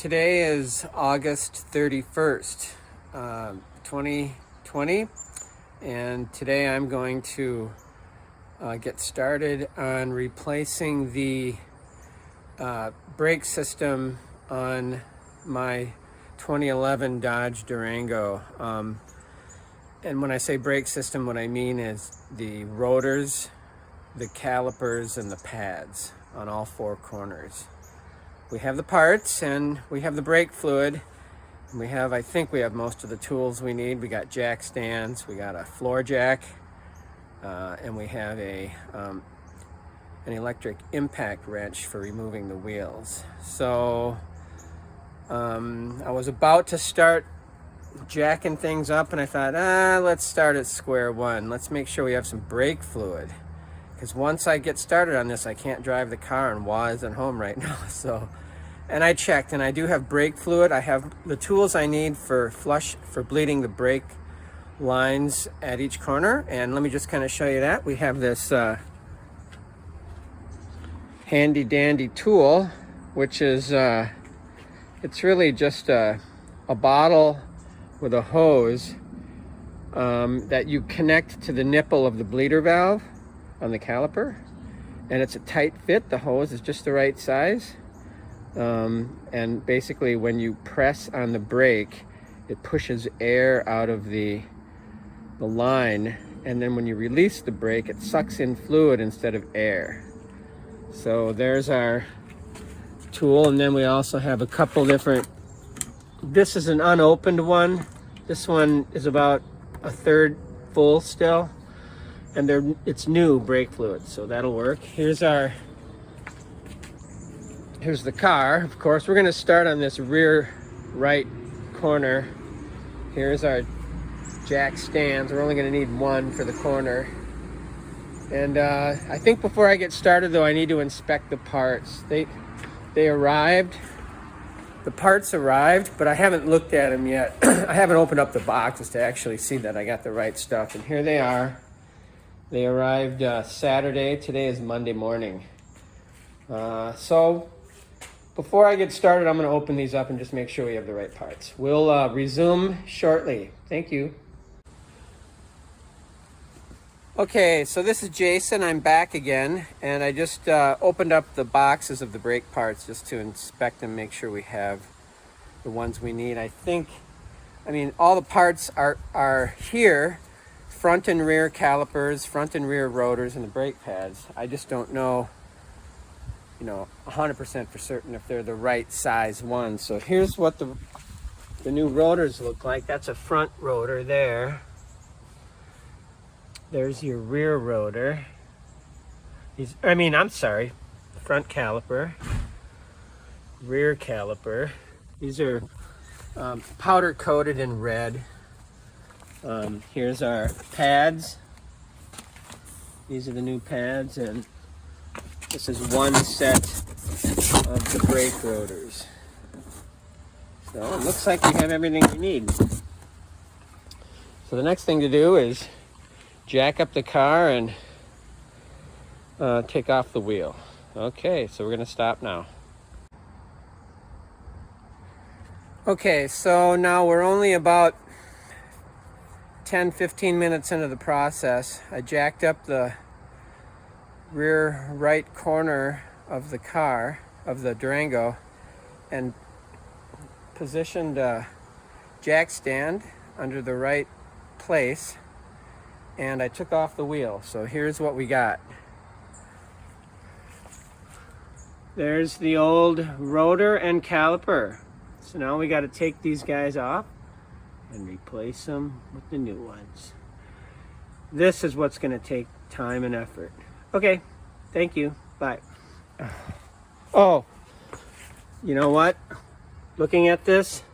Today is August 31st, 2020, and today I'm going to get started on replacing the brake system on my 2011 Dodge Durango. And when I say brake system, what I mean is the rotors, the calipers, and the pads on all four corners. We have the parts and we have the brake fluid. And I think we have most of the tools we need. We got jack stands, we got a floor jack, and we have an electric impact wrench for removing the wheels. So I was about to start jacking things up and I thought, let's start at square one. Let's make sure we have some brake fluid. Because once I get started on this, I can't drive the car, and Wah isn't home right now. And I checked, and I do have brake fluid. I have the tools I need for bleeding the brake lines at each corner. And let me just kind of show you that. We have this handy dandy tool, which is, it's really just a bottle with a hose that you connect to the nipple of the bleeder valve on the caliper, and it's a tight fit. The hose is just the right size, and basically when you press on the brake, it pushes air out of the line, and then when you release the brake, it sucks in fluid instead of air. So there's our tool, and then we also have a couple different. This is an unopened one. This one is about a third full still. And it's new brake fluid, so that'll work. Here's the car. Of course, we're gonna start on this rear right corner. Here's our jack stands. We're only gonna need one for the corner. And I think before I get started though, I need to inspect the parts. They arrived. The parts arrived, but I haven't looked at them yet. I haven't opened up the boxes to actually see that I got the right stuff. And here they are. They arrived Saturday. Today is Monday morning. So before I get started, I'm going to open these up and just make sure we have the right parts. We'll resume shortly. Thank you. Okay, so this is Jason. I'm back again, and I just opened up the boxes of the brake parts just to inspect them, make sure we have the ones we need. I mean, all the parts are here. Front and rear calipers, front and rear rotors, and the brake pads. I just don't know, 100% for certain if they're the right size ones. So here's what the new rotors look like. That's a front rotor there. There's your rear rotor. Front caliper, rear caliper. These are powder coated in red. Here's our pads. These are the new pads, and this is one set of the brake rotors. So it looks like we have everything we need. So the next thing to do is jack up the car and take off the wheel. Okay, so we're going to stop now. Okay, so now we're only about 10-15 minutes into the process. I jacked up the rear right corner of the car, of the Durango, and positioned a jack stand under the right place, and I took off the wheel. So here's what we got. There's the old rotor and caliper. So now we got to take these guys off and replace them with the new ones. This is what's going to take time and effort. Okay, thank you. Bye. Oh, you know what? Looking at this,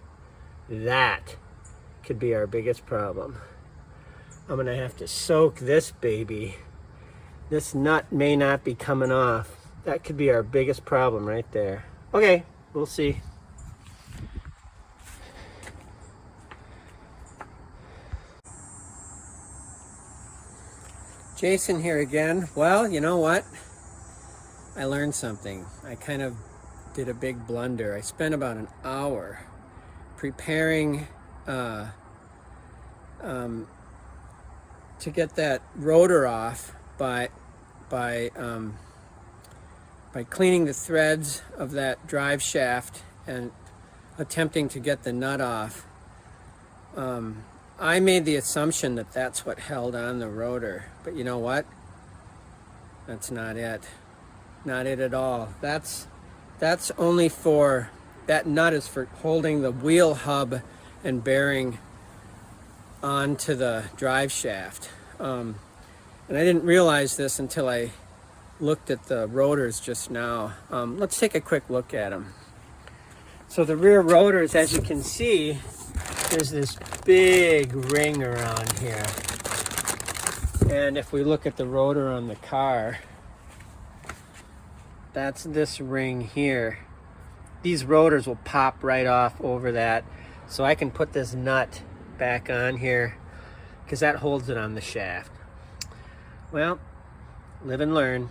that could be our biggest problem. I'm going to have to soak this baby. This nut may not be coming off. That could be our biggest problem right there. Okay, we'll see. Jason here again. Well, you know what? I learned something. I kind of did a big blunder. I spent about an hour preparing to get that rotor off by cleaning the threads of that drive shaft and attempting to get the nut off. I made the assumption that that's what held on the rotor, but you know what? That's not it. Not it at all. That's only for, that nut is for holding the wheel hub and bearing onto the drive shaft. And I didn't realize this until I looked at the rotors just now. Let's take a quick look at them. So the rear rotors, as you can see, there's this big ring around here. And if we look at the rotor on the car, that's this ring here. These rotors will pop right off over that. So I can put this nut back on here because that holds it on the shaft. Well, live and learn.